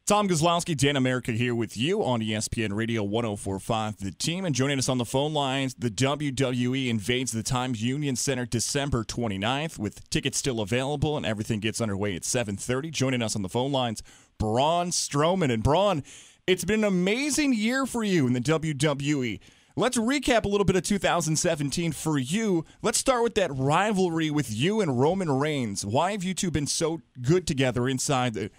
Tom Gozlowski, Dan America here with you on ESPN Radio 104.5 The Team. And joining us on the phone lines, the WWE invades the Times Union Center December 29th with tickets still available and everything gets underway at 7:30. Joining us on the phone lines, Braun Strowman. And Braun, it's been an amazing year for you in the WWE. Let's recap a little bit of 2017 for you. Let's start with that rivalry with you and Roman Reigns. Why have you two been so good together inside the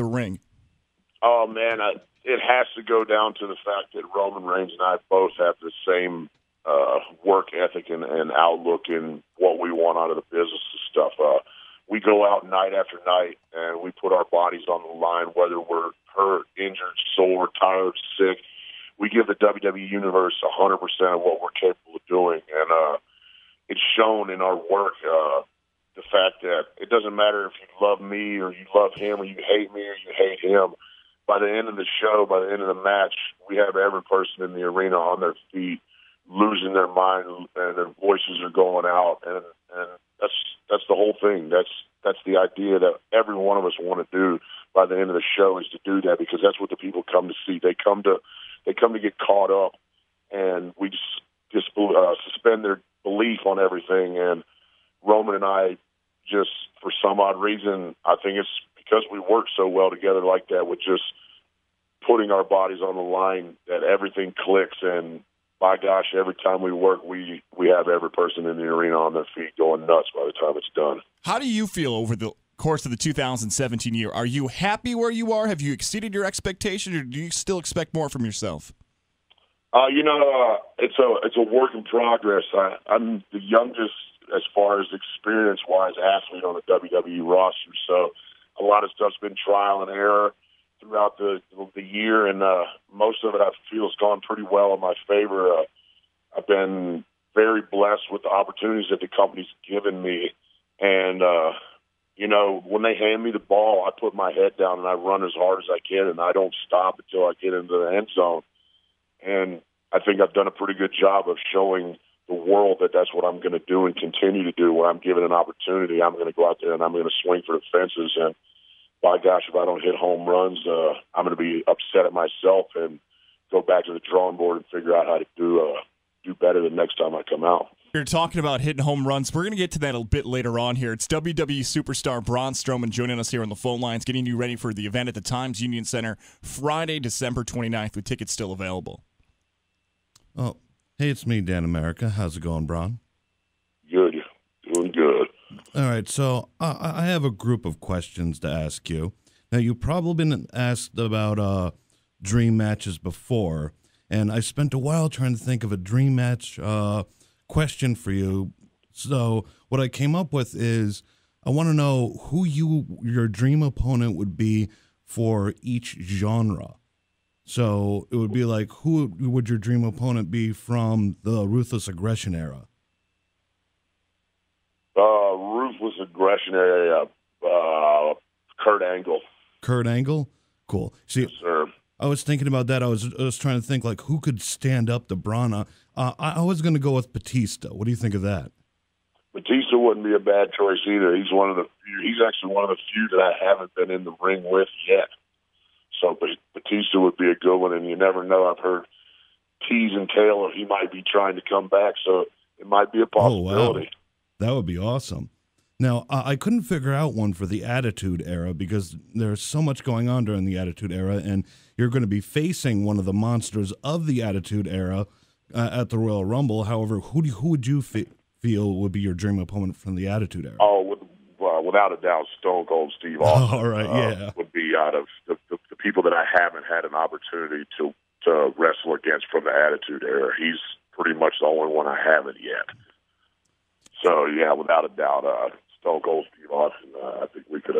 ring? Oh, man, it has to go down to the fact that Roman Reigns and I both have the same work ethic and outlook in what we want out of the business and stuff. We go out night after night, and we put our bodies on the line, whether we're hurt, injured, sore, tired, sick. We give the WWE Universe 100% of what we're capable of doing, and it's shown in our work. The fact that it doesn't matter if you love me or you love him or you hate me or you hate him. By the end of the show, by the end of the match, we have every person in the arena on their feet, losing their mind, and their voices are going out, and that's the whole thing. That's the idea that every one of us want to do by the end of the show, is to do that, because that's what the people come to see. They come to get caught up, and we just suspend their belief on everything. And Roman and I, just for some odd reason, I think it's because we work so well together like that, with just putting our bodies on the line, that everything clicks. And by gosh, every time we work, we have every person in the arena on their feet going nuts by the time it's done. How do you feel over the course of the 2017 year? Are you happy where you are? Have you exceeded your expectations, or do you still expect more from yourself? It's a work in progress. I'm the youngest, as far as experience-wise, athlete on the WWE roster, so a lot of stuff's been trial and error throughout the year, and most of it I feel has gone pretty well in my favor. I've been very blessed with the opportunities that the company's given me, and when they hand me the ball, I put my head down and I run as hard as I can, and I don't stop until I get into the end zone. And I think I've done a pretty good job of showing the world that that's what I'm going to do and continue to do. When I'm given an opportunity, I'm going to go out there and I'm going to swing for the fences. And by gosh, if I don't hit home runs, I'm going to be upset at myself and go back to the drawing board and figure out how to do better the next time I come out. You're talking about hitting home runs. We're going to get to that a bit later on here. It's WWE superstar Braun Strowman joining us here on the phone lines, getting you ready for the event at the Times Union Center Friday, December 29th, with tickets still available. Oh, hey, it's me, Dan America. How's it going, Braun? Good. Doing good. All right, so I have a group of questions to ask you. Now, you've probably been asked about dream matches before, and I spent a while trying to think of a dream match question for you. So what I came up with is, I want to know who your dream opponent would be for each genre. So it would be like, who would your dream opponent be from the Ruthless Aggression era? Ruthless Aggression era, Kurt Angle. Kurt Angle? Cool. See, yes, sir. I was thinking about that. I was trying to think, like, who could stand up to Braun. I was going to go with Batista. What do you think of that? Batista wouldn't be a bad choice either. He's actually one of the few that I haven't been in the ring with yet. So Batista would be a good one, and you never know. I've heard tease and tale of he might be trying to come back, so it might be a possibility. Oh, wow. That would be awesome. Now, I couldn't figure out one for the Attitude Era, because there's so much going on during the Attitude Era, and you're going to be facing one of the monsters of the Attitude Era at the Royal Rumble. However, who would you feel would be your dream opponent from the Attitude Era? Oh, without a doubt, Stone Cold Steve Austin. All right, yeah. Would be out of the people that I haven't had an opportunity to wrestle against from the Attitude Era. He's pretty much the only one I haven't yet. So yeah, without a doubt, Stone Cold Steve Austin. I think we could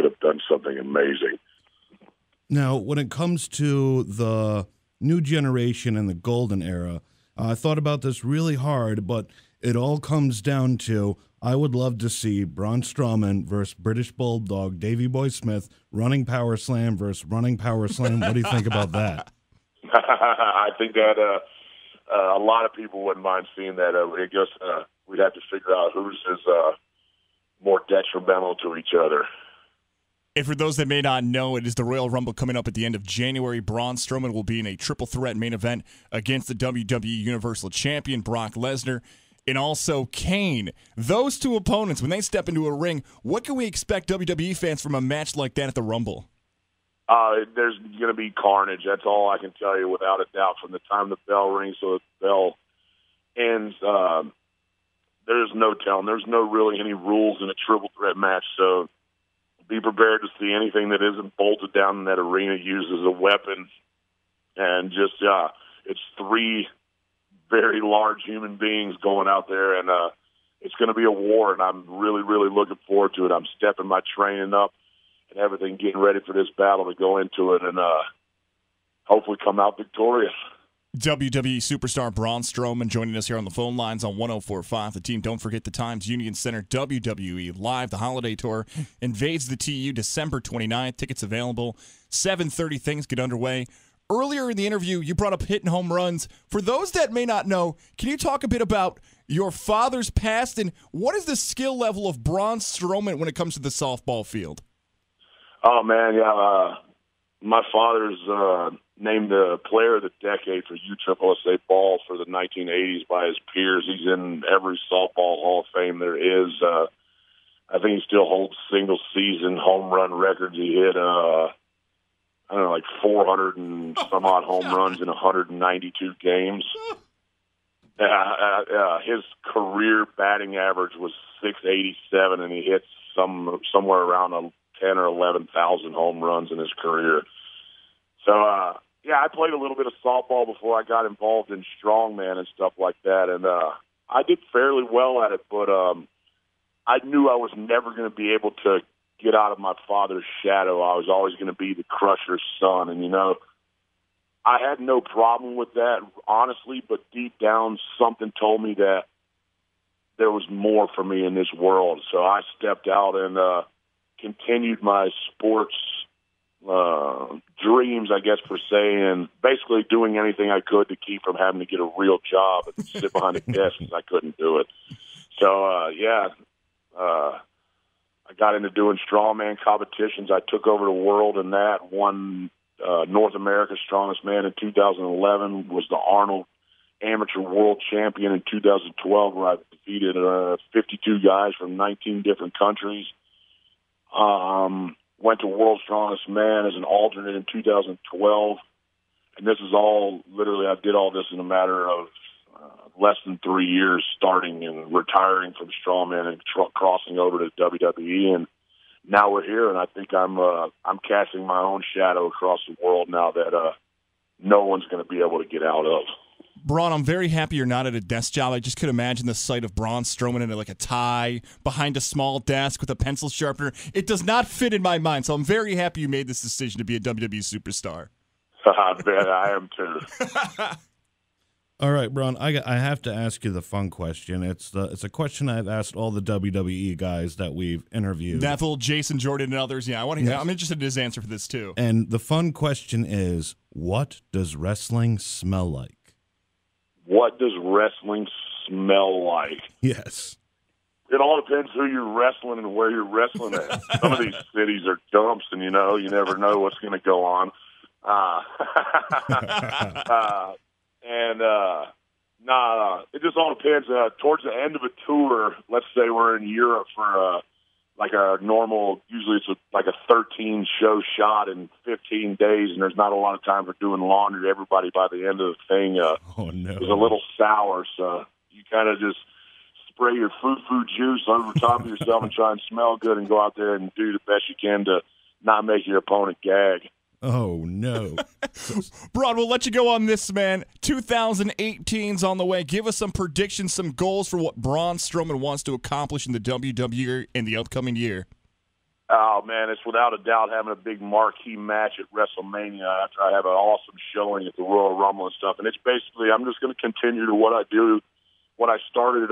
have done something amazing. Now, when it comes to the new generation and the golden era, I thought about this really hard, but it all comes down to, I would love to see Braun Strowman versus British Bulldog Davey Boy Smith running Power Slam versus running Power Slam. What do you think about that? I think that a lot of people wouldn't mind seeing that. I guess we'd have to figure out who's more detrimental to each other. And for those that may not know, it is the Royal Rumble coming up at the end of January. Braun Strowman will be in a triple threat main event against the WWE Universal Champion, Brock Lesnar, and also Kane. Those two opponents, when they step into a ring, what can we expect WWE fans from a match like that at the Rumble? There's going to be carnage. That's all I can tell you without a doubt. From the time the bell rings to the bell ends, there's no telling. There's no really any rules in a triple threat match, so be prepared to see anything that isn't bolted down in that arena used as a weapon. And just, it's three very large human beings going out there, and it's going to be a war, and I'm really, really looking forward to it. I'm stepping my training up and everything, getting ready for this battle to go into it and hopefully come out victorious. WWE superstar Braun Strowman joining us here on the phone lines on 104.5 The Team. Don't forget the Times Union Center WWE Live, the holiday tour, invades the TU December 29th. Tickets available. 7:30 things get underway. Earlier in the interview, you brought up hitting home runs. For those that may not know, can you talk a bit about your father's past and what is the skill level of Braun Strowman when it comes to the softball field? Oh, man, yeah. My father's named the Player of the Decade for USSSA ball for the 1980s by his peers. He's in every softball Hall of Fame there is. I think he still holds single-season home run records. He hit, I don't know, like 400 and some odd home runs in 192 games. His career batting average was .687, and he hit somewhere around 10 or 11,000 home runs in his career. So, I played a little bit of softball before I got involved in strongman and stuff like that, and I did fairly well at it, but I knew I was never going to be able to get out of my father's shadow. I was always going to be the crusher's son, and, I had no problem with that, honestly, but deep down something told me that there was more for me in this world. So I stepped out and continued my sports dreams, I guess, per se, and basically doing anything I could to keep from having to get a real job and sit behind a desk because I couldn't do it. So, I got into doing strongman competitions. I took over the world in that, won North America's Strongest Man in 2011, was the Arnold Amateur World Champion in 2012, where I defeated 52 guys from 19 different countries. Went to World's Strongest Man as an alternate in 2012. And this is all, literally, I did all this in a matter of less than 3 years, starting and retiring from strongman and crossing over to WWE. And now we're here, and I think I'm casting my own shadow across the world now that no one's going to be able to get out of. Braun, I'm very happy you're not at a desk job. I just could imagine the sight of Braun Strowman in like a tie behind a small desk with a pencil sharpener. It does not fit in my mind, so I'm very happy you made this decision to be a WWE superstar. I am too. All right, Braun, I have to ask you the fun question. It's a question I've asked all the WWE guys that we've interviewed. Neville, Jason Jordan, and others. Yeah, I'm interested in his answer for this too. And the fun question is, what does wrestling smell like? What does wrestling smell like? Yes. It all depends who you're wrestling and where you're wrestling at. Some of these cities are dumps, and you never know what's going to go on. It just all depends. Towards the end of a tour, let's say we're in Europe for like a normal, usually it's like a 13-show shot in 15 days, and there's not a lot of time for doing laundry. Everybody by the end of the thing is a little sour, so you kind of just spray your foo-foo juice over top of yourself and try and smell good and go out there and do the best you can to not make your opponent gag. Oh, no. Braun, we'll let you go on this, man. 2018's on the way. Give us some predictions, some goals for what Braun Strowman wants to accomplish in the WWE in the upcoming year. Oh, man, it's without a doubt having a big marquee match at WrestleMania after I have an awesome showing at the Royal Rumble and stuff. And it's basically, I'm just going to continue to what I do, what I started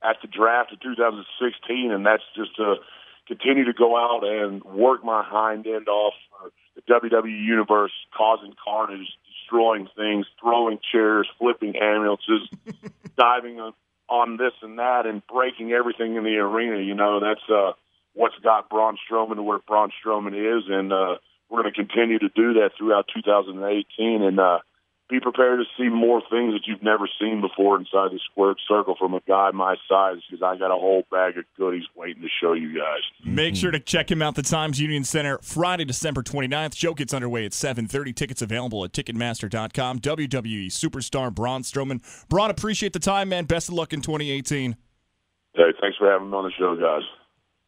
at the draft of 2016, and that's just to continue to go out and work my hind end off the WWE Universe, causing carnage, destroying things, throwing chairs, flipping ambulances, diving on this and that, and breaking everything in the arena. what's got Braun Strowman to where Braun Strowman is, and we're going to continue to do that throughout 2018, and be prepared to see more things that you've never seen before inside the squared circle from a guy my size, because I got a whole bag of goodies waiting to show you guys. Make sure to check him out, the Times Union Center, Friday, December 29th. Show gets underway at 7:30. Tickets available at Ticketmaster.com. WWE superstar Braun Strowman. Braun, appreciate the time, man. Best of luck in 2018. Hey, thanks for having me on the show, guys.